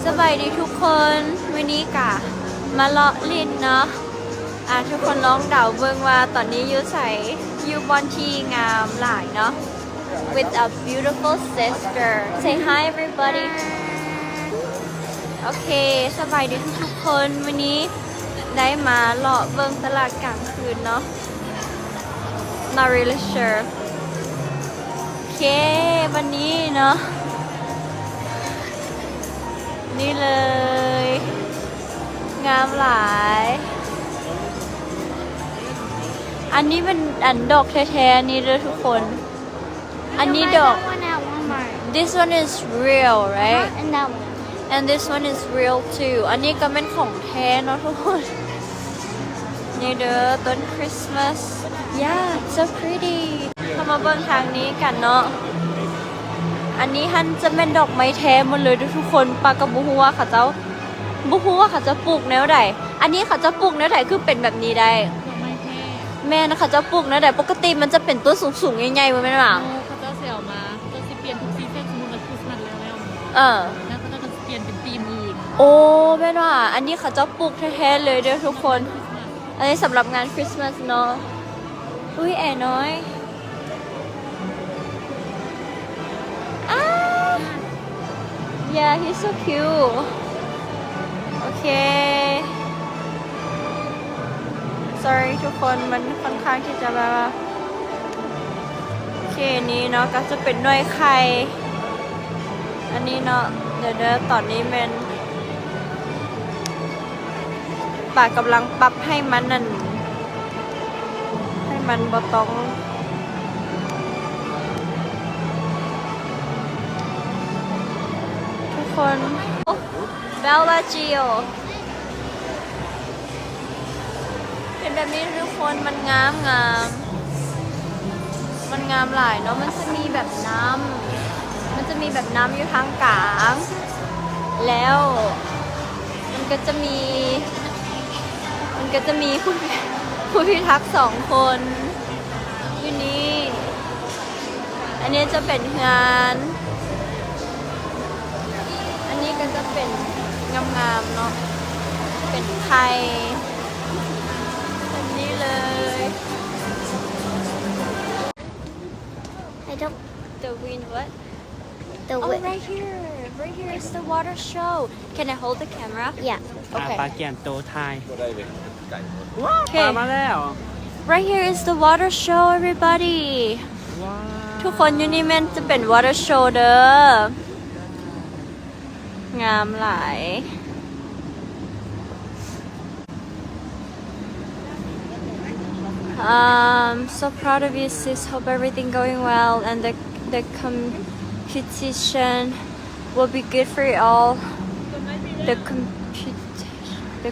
สบายดีทุกคนวันนี้กะมาเลาะลินเนาะทุกคนลองเดาเบิ่งว่าตอนนี้ยูใส่ยูบอนที่งามหลายเนาะ with a beautiful sister say hi everybody โอเคสบายดีทุกคนวันนี้ได้มาเลาะเบิ่งตลาดกลางคืนเนาะ not really sure โอเควันนี้เนาะนี่เลยงามหลายอันนี้เป็นดอกแท้ๆนี่เลยทุกคนอันนี้ดอก this one is real right And that one. and this one is real too อันนี้ก็เป็นของแท้เนาะทุกคนนี่เด้อต้นคริสต์มาส yeah so pretty เข้ามาเบิ่งทางนี้กันเนาะอันนี้ฮันจะเป็นดอกไม้แท้หมดเลยทุกคนปากกับบุหัวเขาเจ้าบุหัวเขาจะปลูกแนวใดอันนี้เขาจะปลูกแนวใดคือเป็นแบบนี้ได้แม่นะเขาจะปลูกแนวใดปกติมันจะเป็นต้นสูงๆใหญ่ๆมันไม่หรอเขาจะเสียวมาจะเปลี่ยนทุกซีซั่นสมมติว่าคริสต์มาสแล้วแล้วเขาจะเปลี่ยนเป็นธีมอื่นโอ้แม่ว่าอันนี้เขาจะปลูกแท้ๆเลยเด้อทุกคนอันนี้สำหรับงานคริสต์มาสเนาะอุ้ยแอน้อยYeah, he's so cute. Okay. Sorry ทุกคนมันค่อนข้างที่จะแบบโอเคนี้เนาะก็จะเป็นหน่วยไข่อันนี้เนาะเดี๋ยวตอนนี้มันป่ากำลังปรับให้มันนั่นให้มันบ่ต้องคนเบลลาจิโอเป็นแบบนี้ทุกคนมันงามมันงามหลายเนาะมันจะมีแบบน้ำอยู่ทางกลางแล้วมันก็จะมีผู้พิทักษ์2 คนอยู่นี่อันนี้จะเป็นงานนี่ก็จะเป็นงามๆเนาะเป็นไข่แบบนี้เลย I don't. The wind what? The Oh wind. right here is the water show. Can I hold the camera? Yeah. ปลา Okay. เกี่ยนโตไทย Okay. ปลามาแล้ว Right here is the water show, everybody. ว้าว ทุกคนอยู่นี่มันจะเป็น water show เด้องามหลาย So proud of you sis, hope everything going well and the competition will be good for you all. The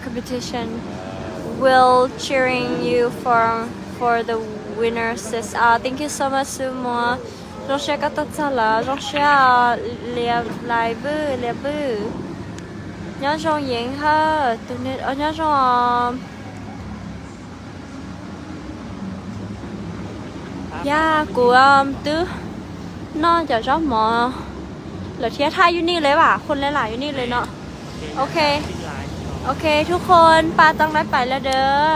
competition will cheering you for the winner sis. Thank you so much Sumo. Rosia Katatsala, Rosia Live. Nhớ trong diễn ha, từ nên ở nhớ trong của tứ nóจะชอบหมอเหลือเทียท่าอยู่นี่เลยว่ะคนหลายๆอยู่นี่เลยเนาะโอเคทุกคนป้าต้องได้ไปแล้วเด้อ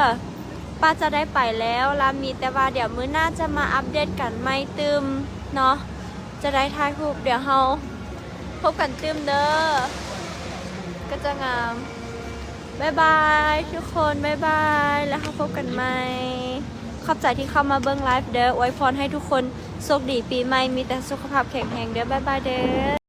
ป้าจะได้ไปแล้วลามีแต่ว่าเดี๋ยวมื้อหน้าจะมาอัปเดตกันไม่ตึมเนาะจะได้ถ่ายรูปเดี๋ยวเราพบกันตึมเด้อก็จะงามบ๊ายบายทุกคนบ๊ายบายแล้วเราพบกันใหม่ขอบใจที่เข้ามาเบิ้งไลฟ์เด้ออวยพรให้ทุกคนโชคดีปีใหม่มีแต่สุขภาพแข็งแรงเด้อบ๊ายบายเด้อ